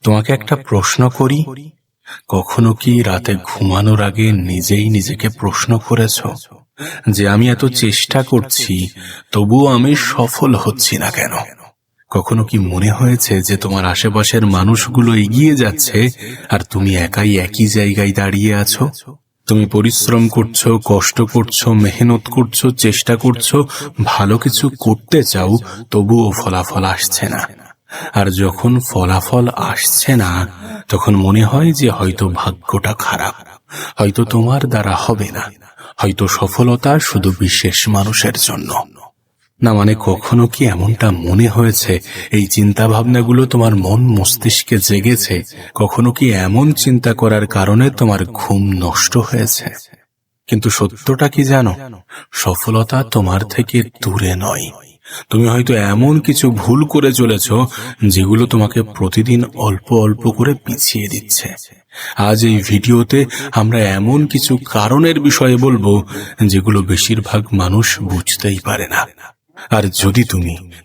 তোমাকে একটা প্রশ্ন করি, কখনো কি রাতে ঘুমানোর আগে নিজেই নিজেকে প্রশ্ন করেছ যে আমি এত চেষ্টা করছি তবুও আমি সফল হচ্ছি না কেন? কখনো কি মনে হয়েছে যে তোমার আশেপাশের মানুষগুলো এগিয়ে যাচ্ছে আর তুমি একাই একই জায়গায় দাঁড়িয়ে আছো? তুমি পরিশ্রম করছো, কষ্ট করছো, মেহনত করছো, চেষ্টা করছো, ভালো কিছু করতে চাও, তবুও ফলাফল আসছে না। আর যখন ফলাফল আসছে না তখন মনে হয় যে হয়তো ভাগ্যটা খারাপ, হয়তো তোমার দ্বারা হবে না, হয়তো সফলতা শুধু বিশেষ মানুষের জন্য। না মানে কখনো কি এমনটা মনে হয়েছে এই চিন্তা ভাবনাগুলো তোমার মন মস্তিষ্কে জেগেছে? কখনো কি এমন চিন্তা করার কারণে তোমার ঘুম নষ্ট হয়েছে? কিন্তু সত্যটা কি জানো? সফলতা তোমার থেকে দূরে নয়। তুমি হয়তো এমন কিছু ভুল করে চলেছ যেগুলো তোমাকে প্রতিদিন অল্প অল্প করে পিছিয়ে দিচ্ছে। আজ এই ভিডিওতে আমরা এমন কিছু কারণের বিষয়ে বলবো যেগুলো বেশিরভাগ মানুষ বুঝতেই পারে না। আর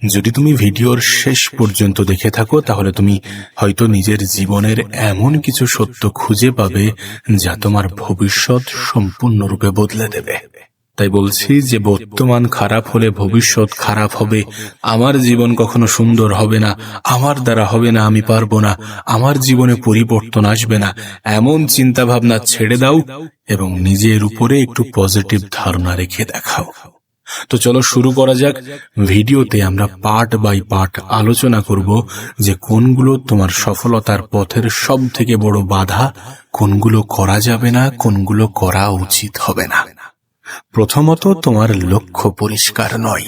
যদি তুমি ভিডিওর শেষ পর্যন্ত দেখে থাকো তাহলে তুমি হয়তো নিজের জীবনের এমন কিছু সত্য খুঁজে পাবে যা তোমার ভবিষ্যৎ সম্পূর্ণরূপে বদলে দেবে। তাই বলছি যে বর্তমান খারাপ হলে ভবিষ্যৎ খারাপ হবে, আমার জীবন কখনো সুন্দর হবে না, আমার দ্বারা হবে না, আমি পারবো না, আমার জীবনে পরিবর্তন আসবে না, এমন চিন্তা ভাবনা ছেড়ে দাও এবং নিজের উপরে একটু পজিটিভ ধারণা রেখে দেখাও। তো চলো শুরু করা যাক। ভিডিওতে আমরা পার্ট বাই পার্ট আলোচনা করব যে কোনগুলো তোমার সফলতার পথের সব থেকে বড় বাধা, কোনগুলো করা যাবে না, কোনগুলো করা উচিত হবে না। প্রথমত, তোমার লক্ষ্য পরিষ্কার নয়।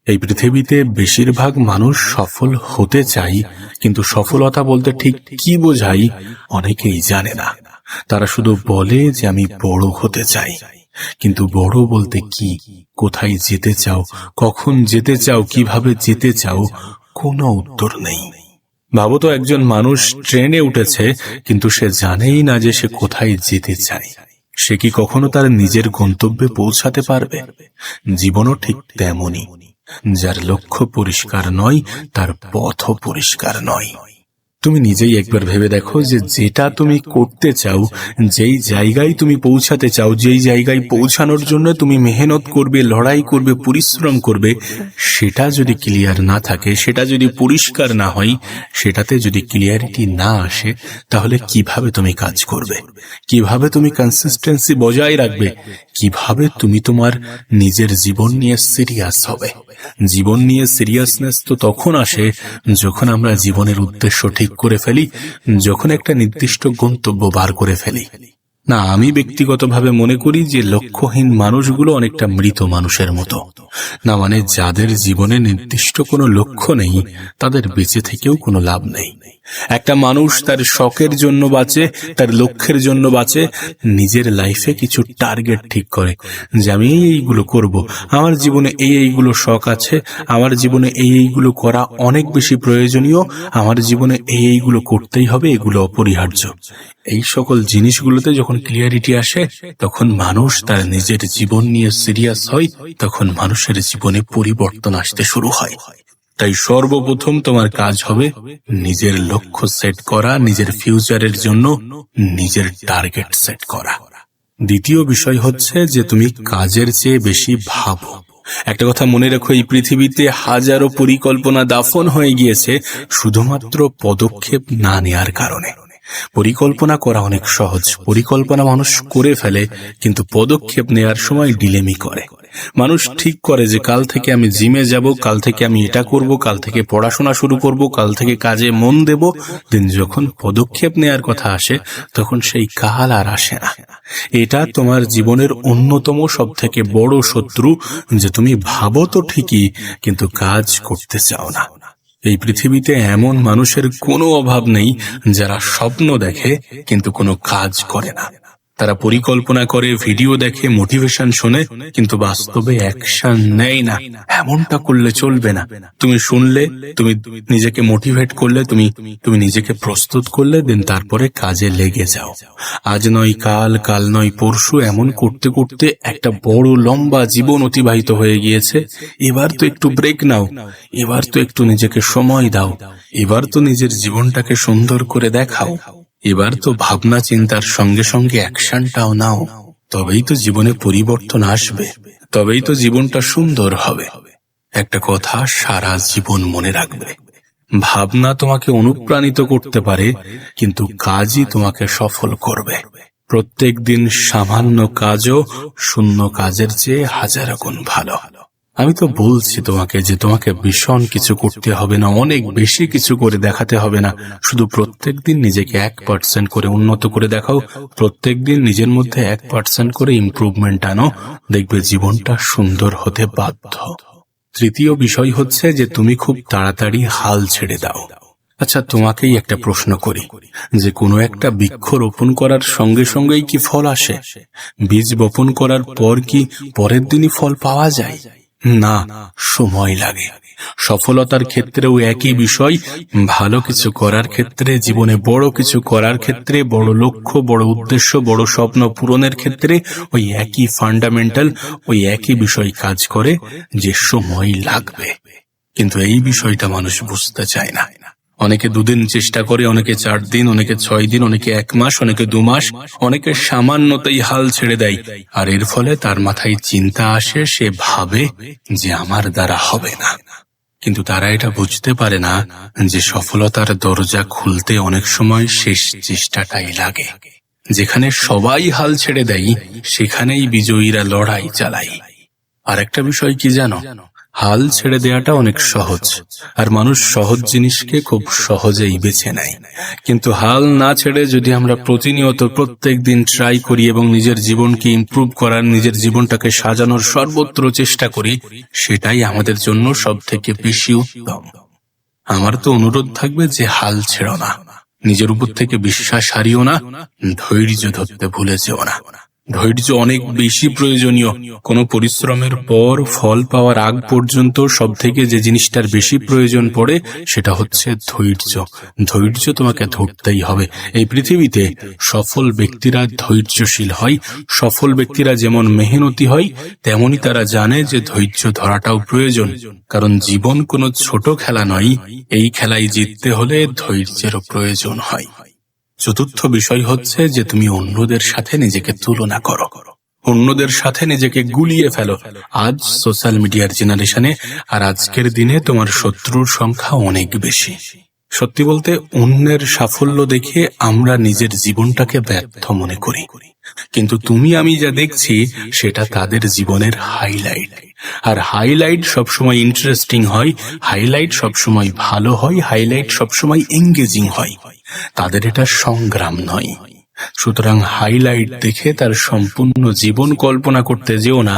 এই পৃথিবীতে বেশিরভাগ মানুষ সফল হতে চায়, কিন্তু সফলতা বলতে ঠিক কি বোঝায় অনেকেই জানে না। তারা শুধু বলে যে আমি বড় হতে চাই, কিন্তু বড় বলতে কি, কোথায় যেতে চাও, কখন যেতে চাও, কিভাবে যেতে চাও, কোনো উত্তর নেই। ভাবো তো, একজন মানুষ ট্রেনে উঠেছে কিন্তু সে জানেই না যে সে কোথায় যেতে চায়। সে কি কখনো তার নিজের গন্তব্যে পৌঁছাতে পারবে? জীবনও ঠিক তেমনই। যার লক্ষ্য পরিষ্কার নয় তার পথও পরিষ্কার নয়। তুমি নিজেই একবার ভেবে দেখো যে যেটা তুমি করতে চাও, যেই জায়গায় তুমি পৌঁছাতে চাও, যেই জায়গায় পৌঁছানোর জন্য তুমি মেহনত করবে, লড়াই করবে, পরিশ্রম করবে, সেটা যদি ক্লিয়ার না থাকে, সেটা যদি পরিষ্কার না হয়, সেটাতে যদি ক্লিয়ারিটি না আসে, তাহলে কিভাবে তুমি কাজ করবে? কিভাবে তুমি কনসিস্টেন্সি বজায় রাখবে? কিভাবে তুমি তোমার নিজের জীবন নিয়ে সিরিয়াস হবে? জীবন নিয়ে সিরিয়াসনেস তো তখন আসে যখন আমরা জীবনের উদ্দেশ্য ঠিক করে ফেলি, যখন একটা নির্দিষ্ট গন্তব্য বার করে ফেলি। না, আমি ব্যক্তিগতভাবে মনে করি যে লক্ষ্যহীন মানুষগুলো অনেকটা মৃত মানুষের মতো। না মানে যাদের জীবনে নির্দিষ্ট কোনো লক্ষ্য নেই, তাদের বেঁচে থেকেও কোনো লাভ নেই। একটা মানুষ তার শখের জন্য বাঁচে, তার লক্ষ্যের জন্য বাঁচে, নিজের লাইফে কিছু টার্গেট ঠিক করে যে আমি এইগুলো করব, আমার জীবনে এইগুলো শখ আছে, আমার জীবনে এইগুলো করা অনেক বেশি প্রয়োজনীয়, আমার জীবনে এইগুলো করতেই হবে, এগুলো অপরিহার্য। এই সকল জিনিসগুলোতে যখন ক্লিয়ারিটি আসে, তখন মানুষ তার নিজের জীবন নিয়ে সিরিয়াস হয়, তখন মানুষের জীবনে পরিবর্তন আসতে শুরু হয়। তাই সর্বপ্রথম তোমার কাজ হবে নিজের লক্ষ্য সেট করা, নিজের ফিউচারের জন্য নিজের টার্গেট সেট করা। দ্বিতীয় বিষয় হচ্ছে যে তুমি কাজের চেয়ে বেশি ভাবো। একটা কথা মনে রাখো, এই পৃথিবীতে হাজারো পরিকল্পনা দাফন হয়ে গিয়েছে শুধুমাত্র পদক্ষেপ না নেয়ার কারণে। পরিকল্পনা করা অনেক সহজ, পরিকল্পনা মানুষ করে ফেলে, কিন্তু পদক্ষেপ নেয়ার সময় ডিলেমি করে। মানুষ ঠিক করে যে কাল থেকে আমি জিমে যাব, কাল থেকে আমি এটা করব, কাল থেকে পড়াশোনা শুরু করব, কাল থেকে কাজে মন দেব। দিন যখন পদক্ষেপ নেয়ার কথা আসে তখন সেই কাল আর আসে না। এটা তোমার জীবনের অন্যতম সব থেকে বড় শত্রু, যে তুমি ভাবো তো ঠিকই কিন্তু কাজ করতে চাও না। এই পৃথিবীতে এমন মানুষের কোনো অভাব নেই যারা স্বপ্ন দেখে কিন্তু কোনো কাজ করে না। তারা পরিকল্পনা করে, ভিডিও দেখে, মোটিভেশন শোনে, কিন্তু বাস্তবে অ্যাকশন নেয় না। এমনটা করলে চলবে না। তুমি শুনলে, তুমি নিজেকে মোটিভেট করলে, তুমি নিজেকে প্রস্তুত করলে, দেন তারপরে কাজে লেগে যাও। আজ নয় কাল, কাল নয় পরশু, এমন করতে করতে একটা বড় লম্বা জীবন অতিবাহিত হয়ে গিয়েছে। এবার তো একটু ব্রেক নাও, এবার তো একটু নিজেকে সময় দাও, এবার তো নিজের জীবনটাকে সুন্দর করে দেখাও, এবার তো ভাবনা চিন্তার সঙ্গে সঙ্গে অ্যাকশনটাও নাও। তবেই তো জীবনে পরিবর্তন আসবে, তবেই তো জীবনটা সুন্দর হবে। একটা কথা সারা জীবন মনে রাখবে, ভাবনা তোমাকে অনুপ্রাণিত করতে পারে, কিন্তু কাজই তোমাকে সফল করবে। প্রত্যেক দিন সামান্য কাজও শূন্য কাজের চেয়ে হাজার গুণ ভালো। আমি তো বলছি তোমাকে যে তোমাকে ভীষণ কিছু করতে হবে না, অনেক বেশি কিছু করে দেখাতে হবে না। শুধু প্রত্যেক দিন নিজেকে 1% করে উন্নত করে দেখাও, প্রত্যেক দিন নিজের মধ্যে 1% করে ইমপ্রুভমেন্ট আনো, দেখবে জীবনটা সুন্দর হতে বাধ্য। তৃতীয় বিষয় হচ্ছে যে তুমি খুব তাড়াতাড়ি হাল ছেড়ে দাও। আচ্ছা, তোমাকেই একটা প্রশ্ন করি, যে কোনো একটা বৃক্ষ রোপণ করার সঙ্গে সঙ্গেই কি ফল আসে? বীজ বপন করার পর কি পরের দিনই ফল পাওয়া যায়? না, সময় লাগে। সফলতার ক্ষেত্রেও একই বিষয়। ভালো কিছু করার ক্ষেত্রে, জীবনে বড় কিছু করার ক্ষেত্রে, বড় লক্ষ্য, বড় উদ্দেশ্য, বড় স্বপ্ন পূরণের ক্ষেত্রে ওই একই ফান্ডামেন্টাল, ওই একই বিষয় কাজ করে, যে সময় লাগবে। কিন্তু এই বিষয়টা মানুষ বুঝতে চায় না। অনেকে 2 দিন চেষ্টা করে, অনেকে 4 দিন, অনেকে 6 দিন, অনেকে 1 মাস, অনেকে 2 মাস, অনেকে সামান্যতেই হাল ছেড়ে দেয়। আর এর ফলে তার মাথায় চিন্তা আসে, সে ভাবে যে আমার দ্বারা হবে না। কিন্তু তারা এটা বুঝতে পারে না যে সফলতার দরজা খুলতে অনেক সময় শেষ চেষ্টাটাই লাগে। যেখানে সবাই হাল ছেড়ে দেয়, সেখানেই বিজয়ীরা লড়াই চালায়। আর একটা বিষয় কি জানো, হাল ছেড়ে দেওয়াটা অনেক সহজ, আর মানুষ সহজ জিনিসকে খুব সহজেই বেছে নেয়। কিন্তু হাল না ছেড়ে যদি আমরা প্রতিনিয়ত প্রত্যেক দিন ট্রাই করি এবং নিজের জীবনকে ইমপ্রুভ করার, নিজের জীবনটাকে সাজানোর সর্বত্র চেষ্টা করি, সেটাই আমাদের জন্য সব থেকে বেশি উত্তম। আমার তো অনুরোধ থাকবে যে হাল ছেড়ো না, নিজের উপর থেকে বিশ্বাস হারিও না, ধৈর্য ধরতে ভুলে যেও না। ধৈর্য অনেক বেশি প্রয়োজনীয়। কোনো পরিশ্রমের পর ফল পাওয়ার আগ পর্যন্ত সব থেকে যে জিনিসটার বেশি প্রয়োজন পড়ে, সেটা হচ্ছে ধৈর্য। ধৈর্য তোমাকে ধরতেই হবে। এই পৃথিবীতে সফল ব্যক্তিরা ধৈর্যশীল হয়। সফল ব্যক্তিরা যেমন মেহনতি হয়, তেমনি তারা জানে যে ধৈর্য ধরাটাও প্রয়োজন। কারণ জীবন কোনো ছোট খেলা নয়, এই খেলায় জিততে হলে ধৈর্যেরও প্রয়োজন হয়। চতুর্থ বিষয় হচ্ছে যে তুমি অন্যদের সাথে নিজেকে তুলনা করো, অন্যদের সাথে নিজেকে গুলিয়ে ফেলো। আজ সোশ্যাল মিডিয়ার জেনারেশনে আর আজকের দিনে তোমার শত্রুর সংখ্যা অনেক বেশি। সত্যি বলতে, অন্যের সাফল্য দেখে আমরা নিজের জীবনটাকে ব্যর্থ মনে করি, কিন্তু তুমি আমি যা দেখছি সেটা তাদের জীবনের হাইলাইট। আর হাইলাইট সবসময় ইন্টারেস্টিং হয়, হাইলাইট সবসময় ভালো হয়, হাইলাইট সবসময় এঙ্গেজিং হয়। তাদের এটা সংগ্রাম নয়। সুতরাং হাইলাইট দেখে তার সম্পূর্ণ জীবন কল্পনা করতে যেও না।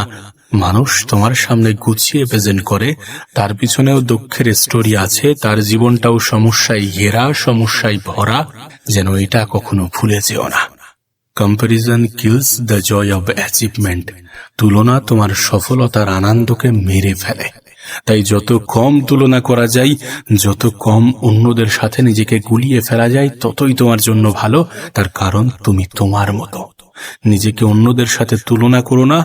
মানুষ তোমার সামনে গুছিয়ে প্রেজেন্ট করে, তার পিছনেও দুঃখের স্টোরি আছে, তার জীবনটাও সমস্যায় ঘেরা, সমস্যায় ভরা, যেন এটা কখনো ভুলে যেও না। Comparison kills the joy of achievement. তুলনা তোমার সফলতার আনন্দকে মেরে ফেলে। তাই যত কম তুলনা করা যায়, যত কম অন্যদের সাথে নিজেকে গুলিয়ে ফেলা যায়, ততই তোমার জন্য ভালো। তার কারণ তুমি তোমার মতো। নিজেকে অন্যদের সাথে তুলনা করো না,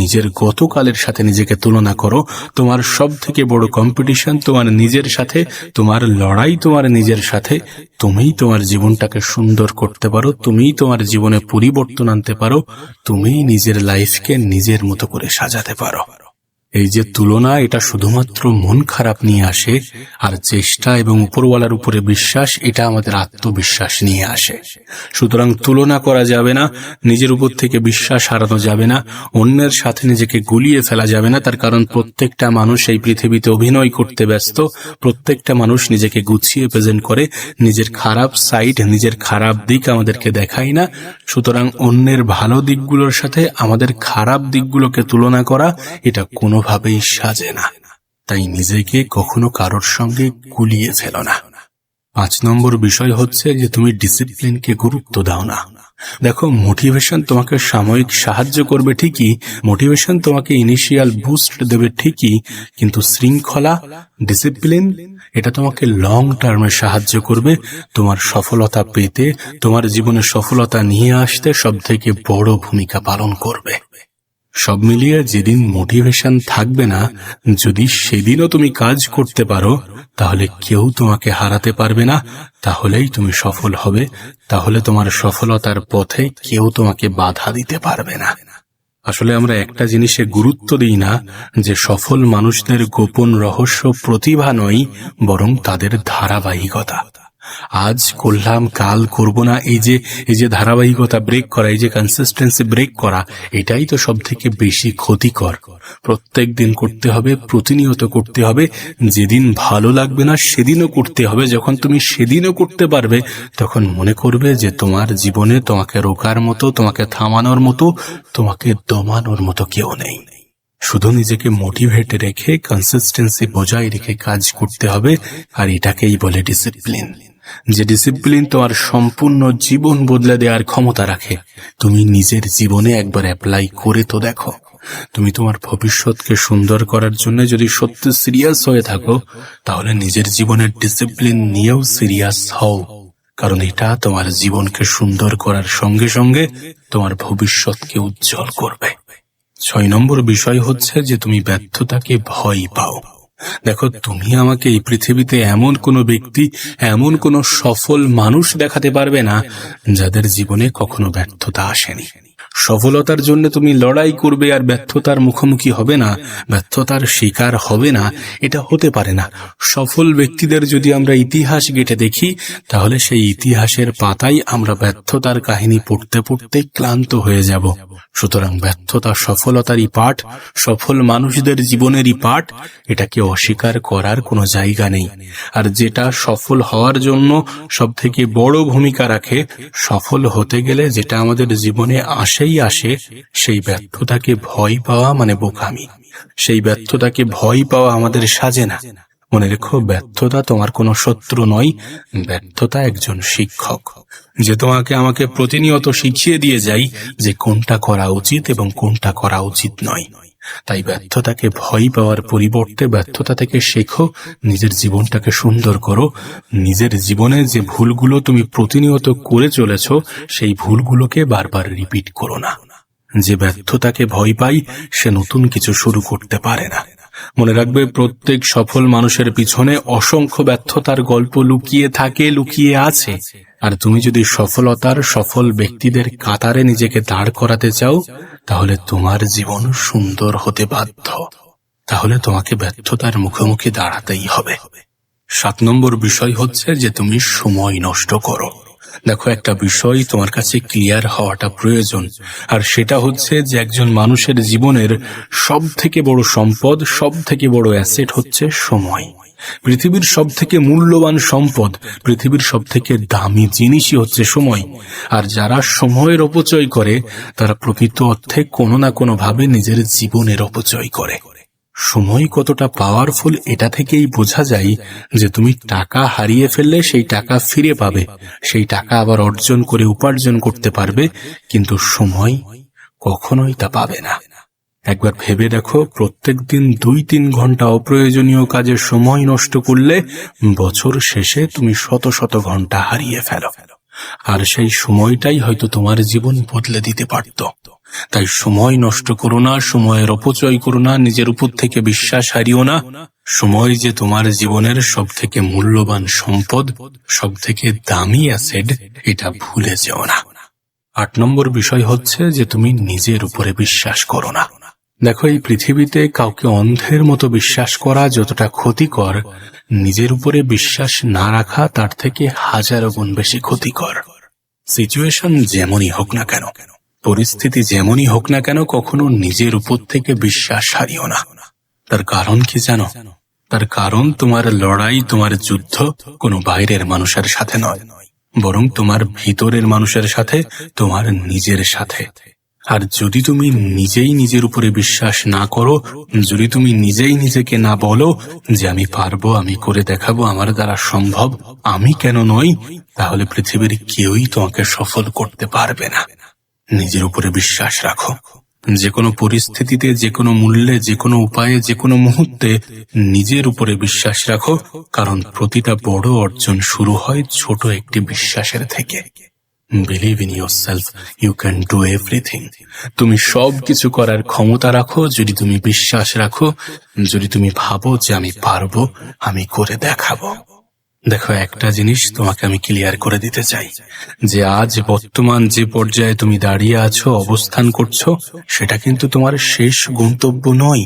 নিজের গতকালের সাথে নিজেকে তুলনা করো। তোমার সব থেকে বড় কম্পিটিশন তোমার নিজের সাথে, তোমার লড়াই তোমার নিজের সাথে। তুমিই তোমার জীবনটাকে সুন্দর করতে পারো, তুমিই তোমার জীবনে পরিবর্তন আনতে পারো, তুমিই নিজের লাইফকে নিজের মতো করে সাজাতে পারো। এই যে তুলনা, এটা শুধুমাত্র মন খারাপ নিয়ে আসে, আর চেষ্টা এবং উপরওয়ালার উপরে বিশ্বাস, এটা আমাদের আত্মবিশ্বাস নিয়ে আসে। সুতরাং তুলনা করা যাবে না, নিজের উপর থেকে বিশ্বাস হারানো যাবে না, অন্যের সাথে নিজেকে গুলিয়ে ফেলা যাবে না। তার কারণ প্রত্যেকটা মানুষ এই পৃথিবীতে অভিনয় করতে ব্যস্ত, প্রত্যেকটা মানুষ নিজেকে গুছিয়ে প্রেজেন্ট করে, নিজের খারাপ সাইড, নিজের খারাপ দিক আমাদেরকে দেখায় না। সুতরাং অন্যের ভালো দিকগুলোর সাথে আমাদের খারাপ দিকগুলোকে তুলনা করা, এটা কোনোভাবেই সাজে না। তাই নিজেকে কখনো কারোর সঙ্গে গুলিয়ে ফেলো না। 5 নম্বর বিষয় হচ্ছে যে তুমি ডিসিপ্লিনকে গুরুত্ব দাও না। দেখো, মোটিভেশন তোমাকে সাময়িক সাহায্য করবে ঠিকই, মোটিভেশন তোমাকে ইনিশিয়াল বুস্ট দেবে ঠিকই, কিন্তু শৃঙ্খলা, ডিসিপ্লিন, এটা তোমাকে লং টার্মে সাহায্য করবে তোমার সফলতা পেতে, তোমার জীবনে সফলতা নিয়ে আসতে সবথেকে বড় ভূমিকা পালন করবে। সব মিলিয়ে যেদিন মোটিভেশন থাকবে না, যদি সেদিনও তুমি কাজ করতে পারো, তাহলে কেউ তোমাকে হারাতে পারবে না, তাহলেই তুমি সফল হবে, তাহলে তোমার সফলতার পথে কেউ তোমাকে বাধা দিতে পারবে না। আসলে আমরা একটা জিনিসে গুরুত্ব দিই না, যে সফল মানুষদের গোপন রহস্য প্রতিভা নয়, বরং তাদের ধারাবাহিকতা। আজ করলাম কাল করব না, এই যে ধারাবাহিকতা ব্রেক করা, এই যে কনসিস্টেন্সি ব্রেক করা, এটাই তো সব থেকে বেশি ক্ষতিকর। প্রত্যেক দিন করতে হবে, প্রতিনিয়ত করতে হবে। যেদিন ভালো লাগবে না সেদিনও করতে হবে। যখন তুমি সেদিনও করতে পারবে, তখন মনে করবে যে তোমার জীবনে তোমাকে রোকার মতো, তোমাকে থামানোর মতো, তোমাকে দমানোর মতো কেউ নেই। শুধু নিজেকে মোটিভেট রেখে, কনসিস্টেন্সি বজায় রেখে কাজ করতে হবে, আর এটাকেই বলে ডিসিপ্লিন। যে ডিসিপ্লিন তোমার সম্পূর্ণ জীবন বদলে দেওয়ার ক্ষমতা রাখে। তুমি নিজের জীবনে একবার অ্যাপ্লাই করে তো দেখো। তুমি তোমার ভবিষ্যৎকে সুন্দর করার জন্য যদি সত্যি সিরিয়াস হয়ে থাকো, তাহলে নিজের জীবনের ডিসিপ্লিন নিয়েও সিরিয়াস হও, কারণ এটা তোমার জীবনকে সুন্দর করার সঙ্গে সঙ্গে তোমার ভবিষ্যৎকে উজ্জ্বল করবে। 6 নম্বর বিষয় হচ্ছে যে তুমি ব্যর্থতাকে ভয় পাও। দেখো, তুমি আমাকে এই পৃথিবীতে এমন কোনো ব্যক্তি, এমন কোনো সফল মানুষ দেখাতে পারবে না যাদের জীবনে কখনো ব্যর্থতা আসেনি। সফলতার জন্য তুমি লড়াই করবে আর ব্যর্থতার মুখোমুখি হবে না, ব্যর্থতার শিকার হবে না, এটা হতে পারে না। সফল ব্যক্তিদের যদি আমরা ইতিহাস ঘেঁটে দেখি, তাহলে সেই ইতিহাসের পাতায় আমরা ব্যর্থতার কাহিনী পড়তে পড়তে ক্লান্ত হয়ে যাব। সুতরাং ব্যর্থতা সফলতারই পাঠ, সফল মানুষদের জীবনেরই পাঠ, এটাকে অস্বীকার করার কোনো জায়গা নেই। আর যেটা সফল হওয়ার জন্য সব থেকে বড় ভূমিকা রাখে, সফল হতে গেলে যেটা আমাদের জীবনে আসে, সেই ব্যর্থতাকে ভয় পাওয়া মানে বোকামি। সেই ব্যর্থতাকে ভয় পাওয়া আমাদের সাজে না। মনে রেখো, ব্যর্থতা তোমার কোনো শত্রু নয়, ব্যর্থতা একজন শিক্ষক, যে তোমাকে আমাকে প্রতিনিয়ত শিখিয়ে দিয়ে যায় যে কোনটা করা উচিত এবং কোনটা করা উচিত নয়। তাই ব্যর্থতাকে ভয় পাওয়ার পরিবর্তে ব্যর্থতা থেকে শেখো, নিজের জীবনটাকে সুন্দর করো। নিজের জীবনে যে ভুলগুলো তুমি প্রতিনিয়ত করে চলেছ, সেই ভুলগুলোকে বারবার রিপিট করো না। যে ব্যর্থতাকে ভয় পায়, সে নতুন কিছু শুরু করতে পারে না। মনে রাখবে, প্রত্যেক সফল মানুষের পিছনে অসংখ্য ব্যর্থতার গল্প লুকিয়ে থাকে, লুকিয়ে আছে। আর তুমি যদি সফলতার সফল ব্যক্তিদের কাতারে নিজেকে দাঁড় করাতে চাও, তাহলে তোমার জীবন সুন্দর হতে বাধ্য। তাহলে তোমাকে ব্যর্থতার মুখোমুখি দাঁড়াতেই হবে। 7 নম্বর বিষয় হচ্ছে যে তুমি সময় নষ্ট করো। দেখো, একটা বিষয় তোমার কাছে ক্লিয়ার হওয়াটা প্রয়োজন, আর সেটা হচ্ছে যে একজন মানুষের জীবনের সব থেকে বড় সম্পদ, সব থেকে বড় অ্যাসেট হচ্ছে সময়। পৃথিবীর সব থেকে মূল্যবান সম্পদ, পৃথিবীর সব থেকে দামি জিনিসই হচ্ছে সময়। আর যারা সময়ের অপচয় করে, তারা প্রকৃত অর্থে কোনো না কোনো ভাবে নিজের জীবনের অপচয় করে। সময় কতটা পাওয়ারফুল এটা থেকেই বোঝা যায় যে তুমি টাকা হারিয়ে ফেললে সেই টাকা ফিরে পাবে, সেই টাকা আবার অর্জন করে উপার্জন করতে পারবে, কিন্তু সময় কখনোই তা পাবে না। একবার ভেবে দেখো, প্রত্যেক দিন 2-3 ঘন্টা অপ্রয়োজনীয় কাজে সময় নষ্ট করলে বছর শেষে তুমি শত শত ঘন্টা হারিয়ে ফেলো, আর সেই সময়টাই হয়তো তোমার জীবন বদলে দিতে পারত। তাই সময় নষ্ট করো না, সময়ের অপচয় করো না, নিজের উপর থেকে বিশ্বাস হারিও না। সময় যে তোমার জীবনের সব থেকে মূল্যবান সম্পদ, সব থেকে দামি অ্যাসেট, এটা ভুলে যেও না। 8 নম্বর বিষয় হচ্ছে যে তুমি নিজের উপরে বিশ্বাস করো না। দেখো, এই পৃথিবীতে কাউকে অন্ধের মতো বিশ্বাস করা যতটা ক্ষতিকর, নিজের উপরে বিশ্বাস না রাখা তার থেকে 1000 গুণ বেশি ক্ষতিকর। সিচুয়েশন যেমনই হোক না কেন, পরিস্থিতি যেমনই হোক না কেন, কখনো নিজের উপর থেকে বিশ্বাস হারিও না। তার কারণ কি জানো? তার কারণ তোমার লড়াই, তোমার যুদ্ধ কোনো বাইরের মানুষের সাথে নয়, বরং তোমার ভিতরের মানুষের সাথে, তোমার নিজের সাথে। আর যদি তুমি নিজেই নিজের উপরে বিশ্বাস না করো, যদি তুমি নিজেই নিজেকে না বলো যে আমি পারবো, আমি করে দেখাবো, আমার দ্বারা সম্ভব, আমি কেন নই, তাহলে পৃথিবীর কেউই তোমাকে সফল করতে পারবে না। নিজের উপরে বিশ্বাস রাখো। যে কোনো পরিস্থিতিতে, যে কোনো মূল্যে, যে কোনো উপায়ে, যে কোনো মুহূর্তে নিজের উপরে বিশ্বাস রাখো, কারণ প্রতিটা বড় অর্জন শুরু হয় ছোট একটি বিশ্বাসের থেকে। Believe in yourself, you can do everything. তুমি সব কিছু করার ক্ষমতা রাখো যদি তুমি বিশ্বাস রাখো, যদি তুমি ভাবো যে আমি পারবো, আমি করে দেখাবো। দেখো, একটা জিনিস তোমাকে আমি ক্লিয়ার করে দিতে চাই, যে আজ বর্তমান যে পর্যায়ে তুমি দাঁড়িয়ে আছো, অবস্থান করছো, সেটা কিন্তু তোমার শেষ গন্তব্য নয়।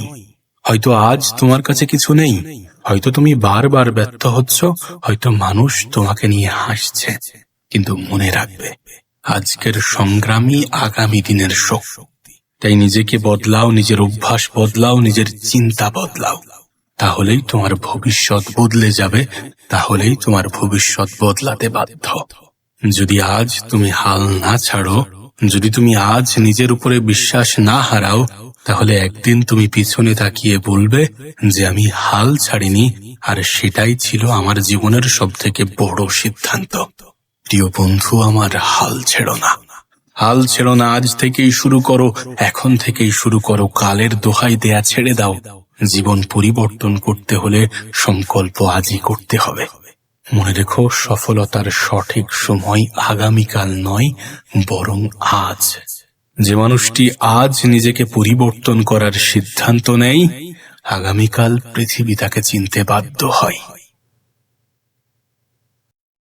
হয়তো আজ তোমার কাছে কিছু নেই, হয়তো তুমি বারবার ব্যর্থ হচ্ছ, হয়তো মানুষ তোমাকে নিয়ে হাসছে, কিন্তু মনে রাখবে, আজকের সংগ্রামই আগামী দিনের শক্তি। তাই নিজেকে বদলাও, নিজের অভ্যাস বদলাও, নিজের চিন্তা বদলাও, তাহলেই তোমার ভবিষ্যৎ বদলে যাবে, তাহলেই তোমার ভবিষ্যৎ বদলাতে বাধ্য। যদি আজ তুমি হাল না ছাড়ো, যদি তুমি আজ নিজের উপরে বিশ্বাস না হারাও, তাহলে একদিন তুমি পিছনে তাকিয়ে বলবে যে আমি হাল ছাড়িনি, আর সেটাই ছিল আমার জীবনের সবথেকে বড় সিদ্ধান্ত। প্রিয় বন্ধু আমার, হাল ছেড়ো না, হাল ছেড়ো না। আজ থেকেই শুরু করো, এখন থেকেই শুরু করো। কালের দোহাই দেয়া ছেড়ে দাও। জীবন পরিবর্তন করতে হলে সংকল্প আজই করতে হবে। মনে রেখো, সফলতার সঠিক সময় আগামীকাল নয়, বরং আজ। যে মানুষটি আজ নিজেকে পরিবর্তন করার সিদ্ধান্ত নেয়, আগামীকাল পৃথিবী তাকে চিনতে বাধ্য হয়।